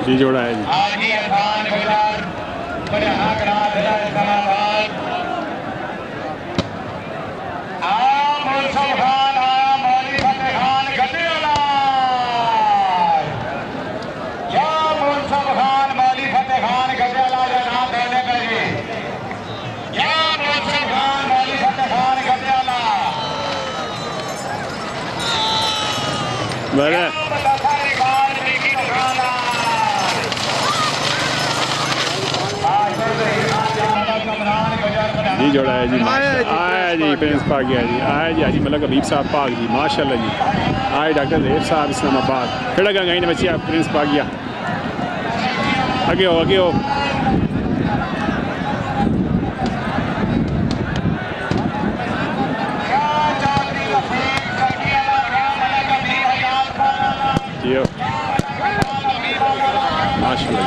जी जोड़ा है जी। जी जोड़ा है जी। आया जी प्रिंस पाक गया जी। आया जी हाजी मलक हबीब साहब पाक जी माशाल्लाह जी। आए डॉक्टर ज़ेब साहब इस्लामाबाद खड़ा गंगा ने बच्चे आप प्रिंस पाक गया। आगे हो आगे हो। जियो माशाल्लाह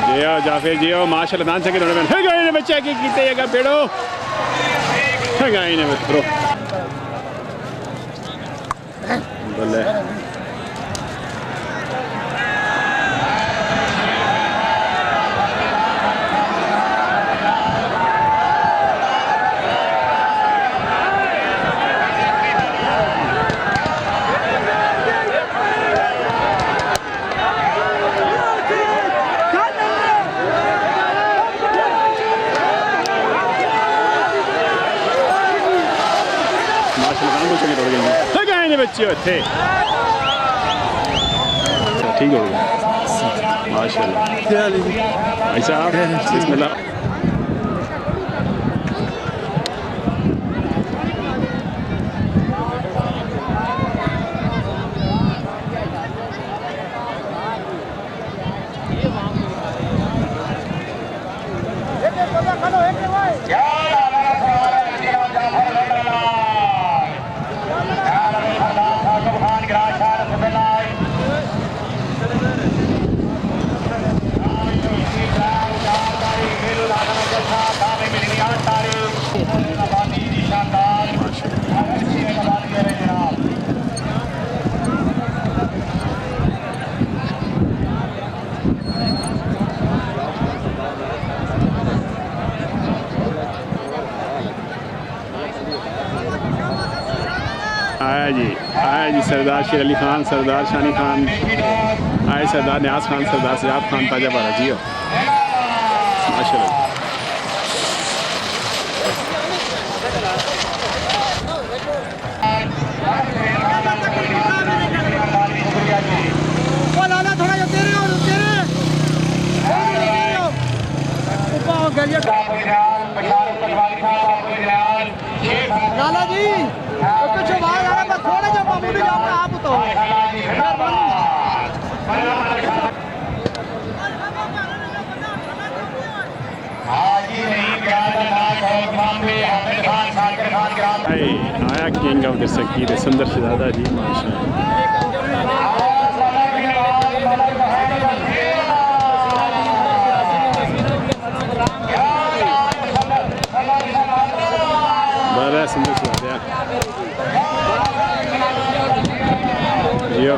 जियो जाफे जियो माशाल्लाह दान सके थोड़े में गए ने बच्चे की कीते जगह पेड़ो गए ने बच्चो बोले बच्चे थे ठीक हो गया माशाल्लाह। भाई साहब बिस्मिल्लाह। आया जी सरदार शेर अली खान, सरदार शानी खान, आए सरदार न्याज खान, सरदार सजाद खान ताजा बारा जी हो माशाल्लाह। लाला जी कुछ आवाज आ रहा है थोड़ा जो मामूली जाना आप तो आया किंग ऑफ द सकीर सुंदर शहजादा जी माशाल्लाह। बड़ा सुंदर शहजादा जियो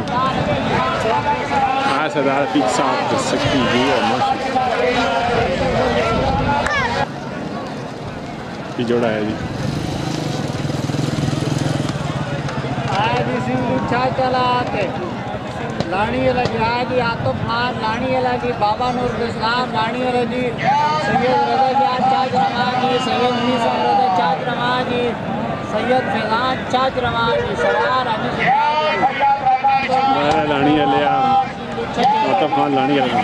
आया सरदार पीक साहब द सकीर जी माशाल्लाह। जोड़ा है जी लाणी अलग जी आतफ खान, लाणी अलग जी बाबा नूर इस्लाम, लाणी अलग जी सैयद रजा जान चाज रमान जी, सैयद नीसा रजा चाज रमान जी, सैयद फैजान चाज रमान जी, सवार लाणी लिया आतफ खान लाणी अलग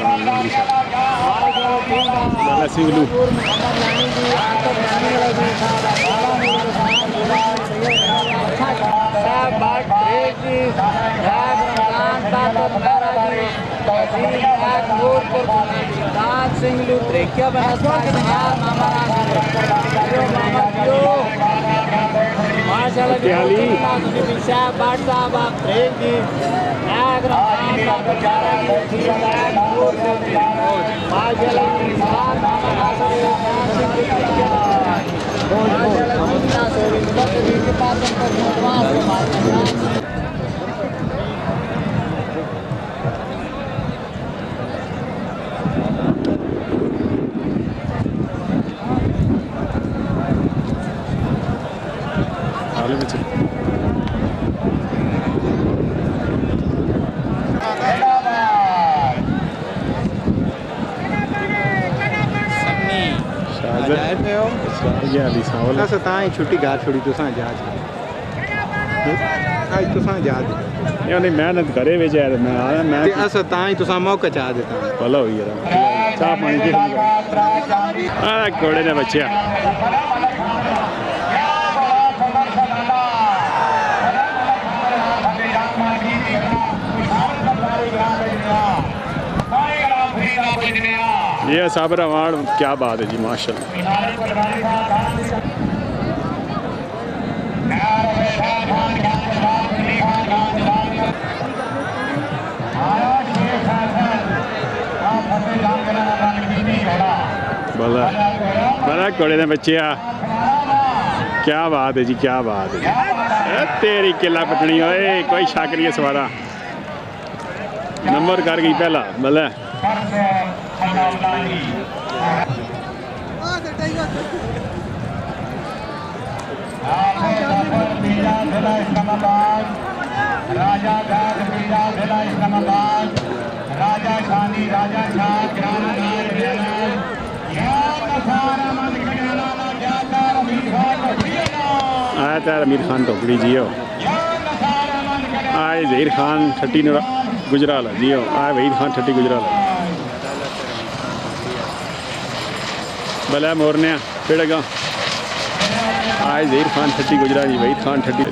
सिंगलू गया अली सावल अस तां ही छुट्टी घर छोड़ी तुसां जहाज आज तुसां जहाज ये नहीं मेहनत करे वे जाए मैं आया मैं ते अस तां ही तुसां मौका चाह देता भला हुई यार चाह पानी के आ घोड़े ने बच्चे ये साबर अवार्ड क्या बात है जी माशाल्लाह। भला भला घोड़े ने बच्चे क्या बात है जी क्या बात है जी। तेरी किला पटनी ओए कोई शक नहीं है सवारा नंबर कर गई पहला भला राजा इस्लामाबाद राजा शानी राजा शाह आया तार अमीर खान टोकरी जियो आए जहीर खान ठट्टी गुजराल जियो आए वहीद खान ठट्टी गुजराल भला मोरने पेड़गा आए जहीर खान ठट्टी गुजराल जी वहीद खान ठट्टी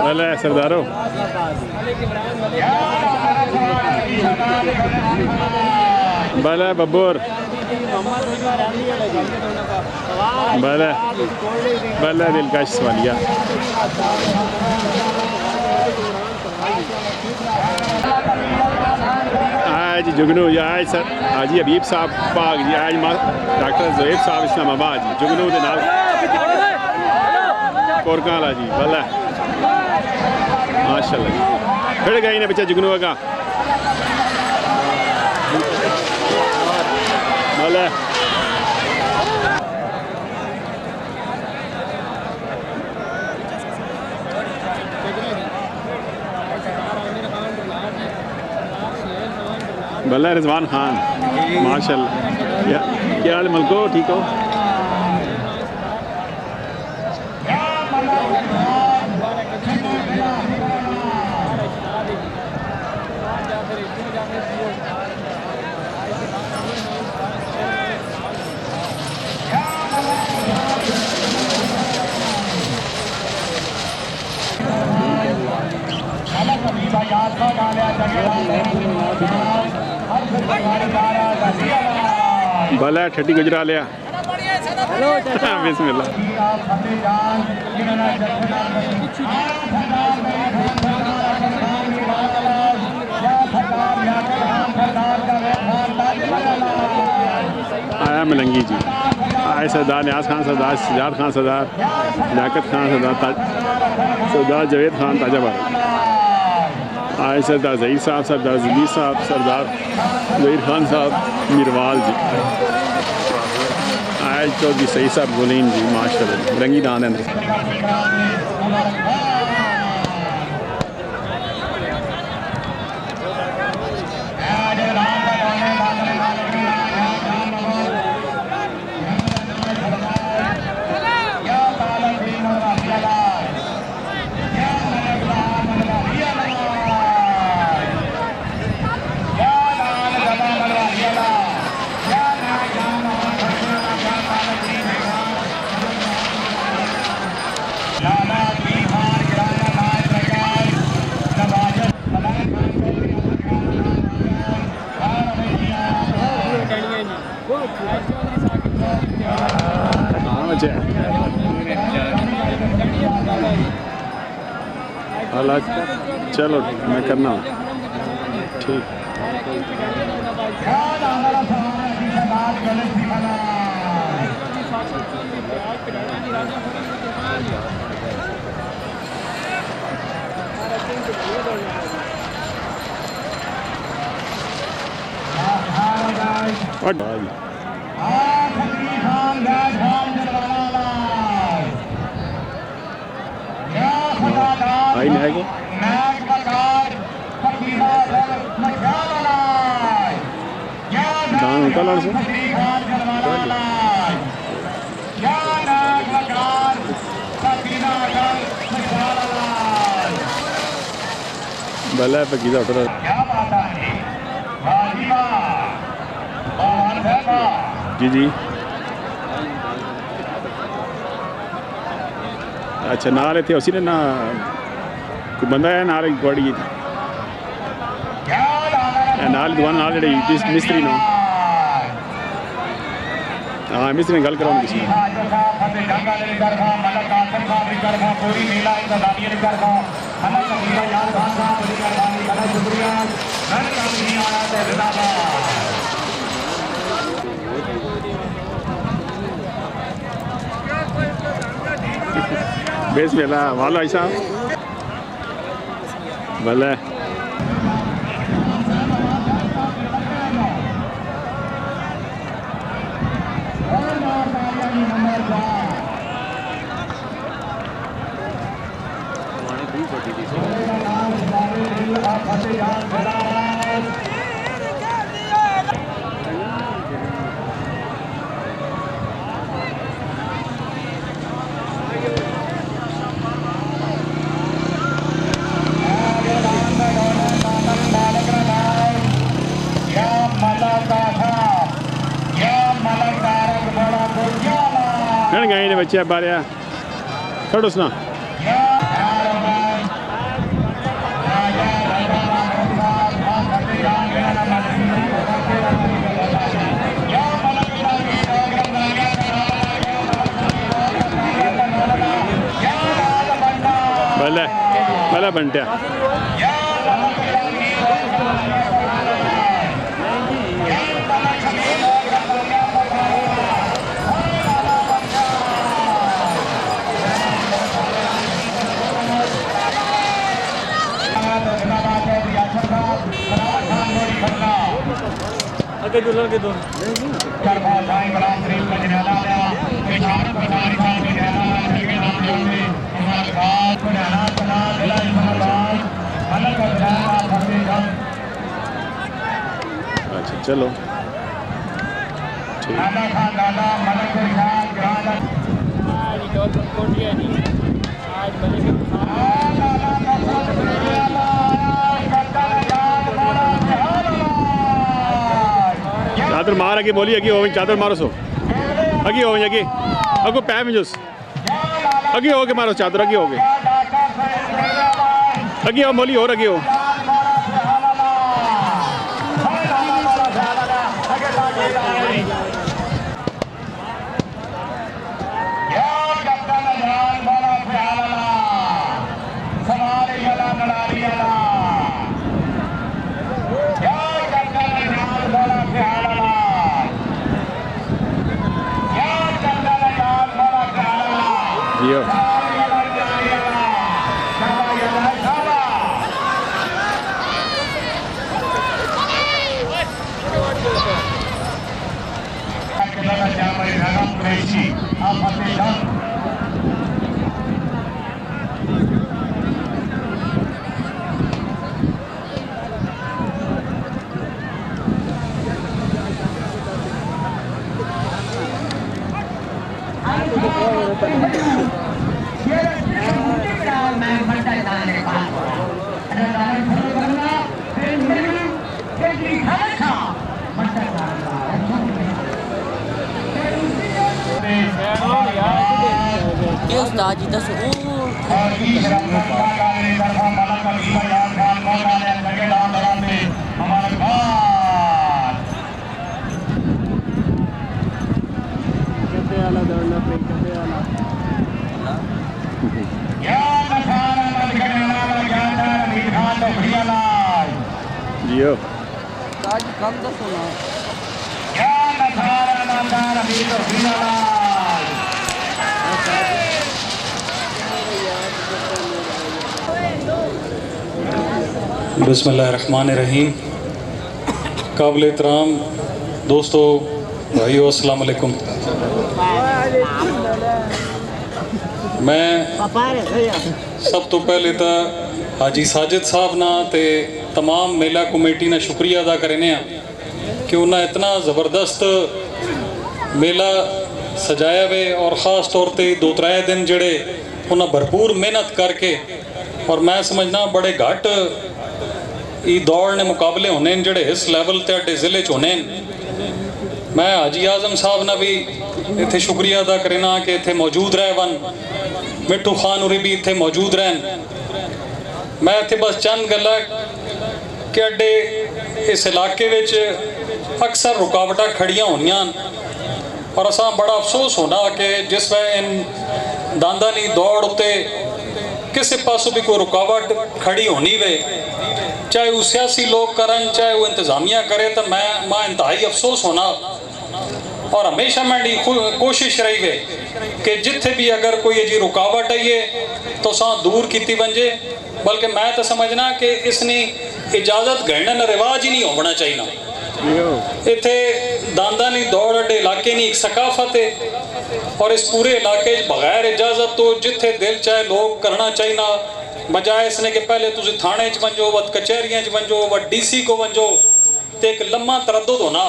भले सरदारो भले बब्बूर भले भले दिलकश सवालिया आज जुगनू आज सर आज जी हबीब साहब पाक जी आज डॉक्टर ज़ोएब साहब इस्लामाबाद जी जुगनू के नाल कोरकाला जी भला माशाल्लाह फिर गई ने बच्चा जुगनू का भला भला रिजवान खान माशाल्लाह क्या हाल मलको ठीक हो भला ठट्टी गुजरा लिया बिस्मिल्लाह आया मलंगी जी आए सरदार न्याज खान सरदार सिजाद खान सरदार लियाकत खान सरदार जावेद खान ताजाबाद आए सरदार ज़हीर साहब सरदार जली साहब सरदार ज़हीर खान साहब मीरवाल जी आए चौधरी सही साहब गुलीन जी माशाल्लाह रंगी दान अंदर चलो मैं करना हूँ ठीक कलर से भला पकीदा उतर जी जी अच्छा नाल इतने उसी ने ना कोई बंदा है नाल गवाड़ी नाल दुकान नाल जेह्ड़े मिस्त्री न हाँ मिस्त्री ने गल कराओ किसी बेस मेला वाला ऐसा भले गए ने बच्चे बारे छोड़ो सुना भले भले बंटिया आगे दुल्हन के दो अच्छा चलो ठीक चादर मार अगे बोली अगे हो चादर मारो सो अगे हो अगे अगो पैर में जोस अगे हो के मारो चादर अगे हो गए अगे हो मोली और अगे हो उस्ताद जी दसो जियो कम दसो ना बिस्मिल्लाहिर्रहमानिर्रहीम। काबिल एहतराम दोस्तों भाइयों अस्सलाम वालेकुम। मैं सब तो पहले तो हाजी साजिद साहब ना ते तमाम मेला कमेटी ना शुक्रिया अदा करने कि उन्हें इतना ज़बरदस्त मेला सजाया वे और ख़ास तौर पर 2-3 दिन जड़े उन्हें भरपूर मेहनत करके और मैं समझना बड़े घट ये दौड़ ने मुकाबले होने जड़े इस लैवल ते ज़िले च होने। मैं हाजी आज़म साहब ने भी इत्थे शुक्रिया अदा करना कि इत्थे मौजूद रहे वन, मिट्ठू खान उरी भी इत्थे मौजूद रहन। मैं इत्थे बस चंद गल्लां कि अड्डे इस इलाके विच अक्सर रुकावटां खड़ियां होनियां और असां बड़ा अफसोस होना कि जिस वे इन दांदा दी दौड़ उत्ते किसी पासों भी कोई रुकावट खड़ी होनी वे, चाहे वो सियासी लोग करन चाहे वो इंतज़ामिया करे, तो मैं इंतहाई अफसोस होना। और हमेशा मेरी कोशिश रही वे कि जिथे भी अगर कोई जी रुकावट आई है तो सा दूर की वंजे, बल्कि मैं तो समझना कि इसनी इजाज़त घड़ना रिवाज ही नहीं होना चाहिए। इत्थे दांदा नी दौड़ अड्डे इलाके नी एक सकाफत है और इस पूरे इलाके बगैर इजाज़त तो जिथे दिल चाहे लोग करना चाहिए, बजाय इसने कि पहले तुम थाने च वंजो व कचहरियां च वंजो व DC को वंजो, तो एक लम्मा तरद्दुद होना।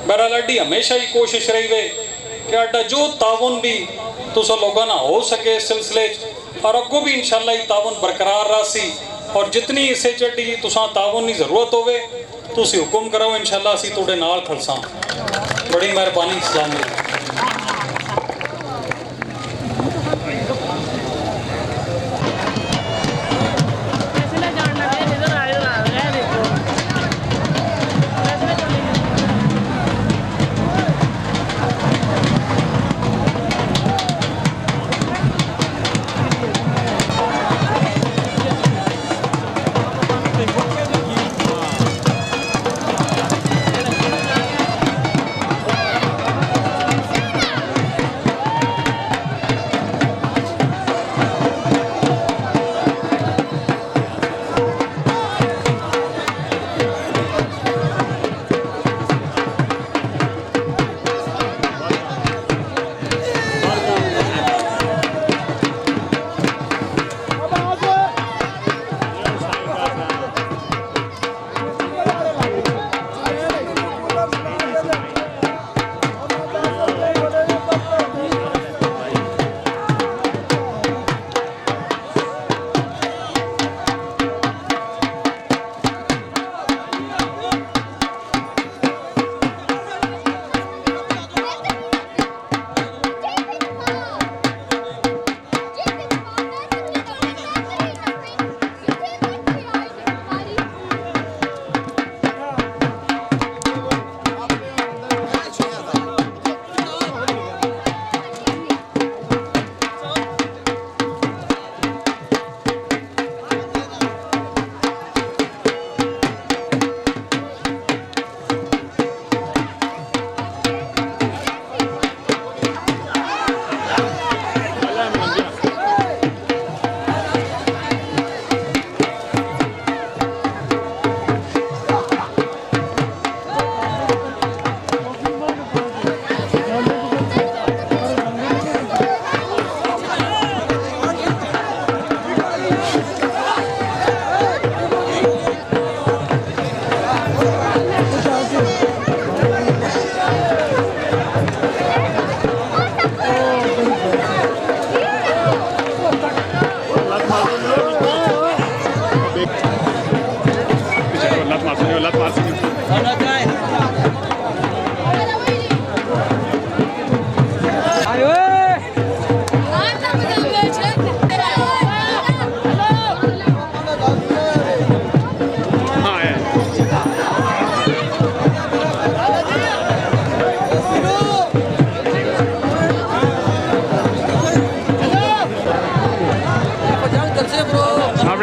बहरहाल अड्डी हमेशा ही कोशिश रही वे कि अड्डा जो ताउन भी तुस लोगों ना हो सके इस सिलसिले और अगों भी इंशाल्लाह ये ताउन बरकरार रही और जितनी इसे चड्डी तुसा ताउन की जरूरत होवे तुसी हुक्म करो, इंशाल्लाह असी तुहाडे नाल खलसां। बड़ी मेहरबानी। अस्सलाम वालेकुम।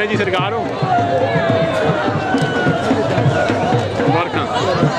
जी सरकार हो मुबारक।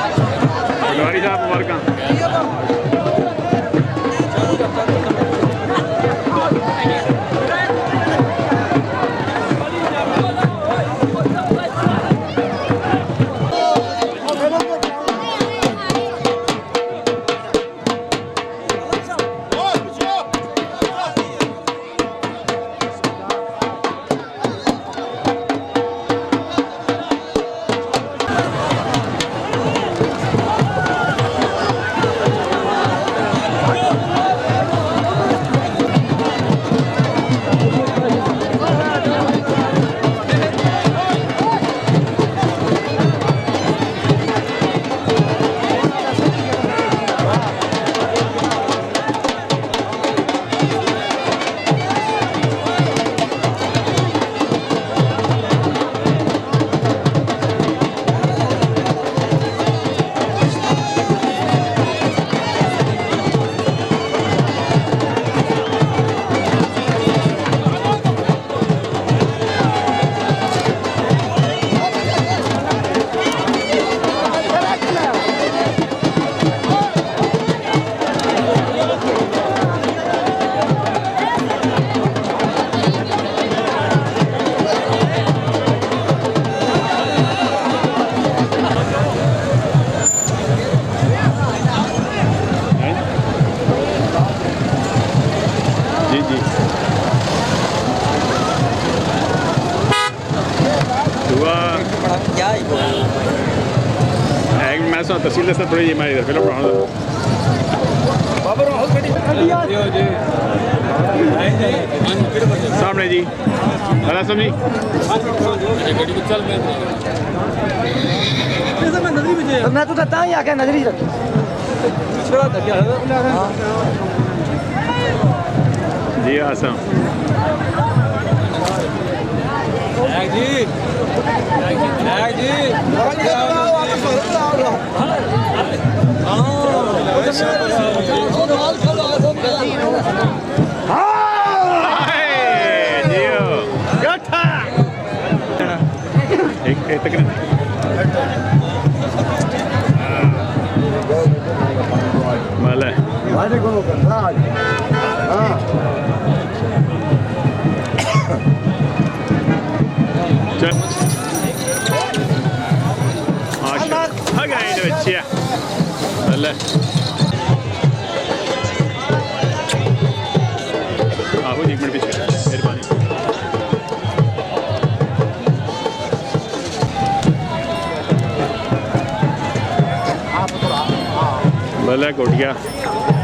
सुना तहसील सर थोड़ी जी मैं इधर फिल्म पढ़ाऊँ सामने जी आसम जी मैं तो कहता ही आके नजरी रखी जी आसम एक तक माला बच्चिया आओ एक मिनट पीछे मेहरबानी भला कोटिया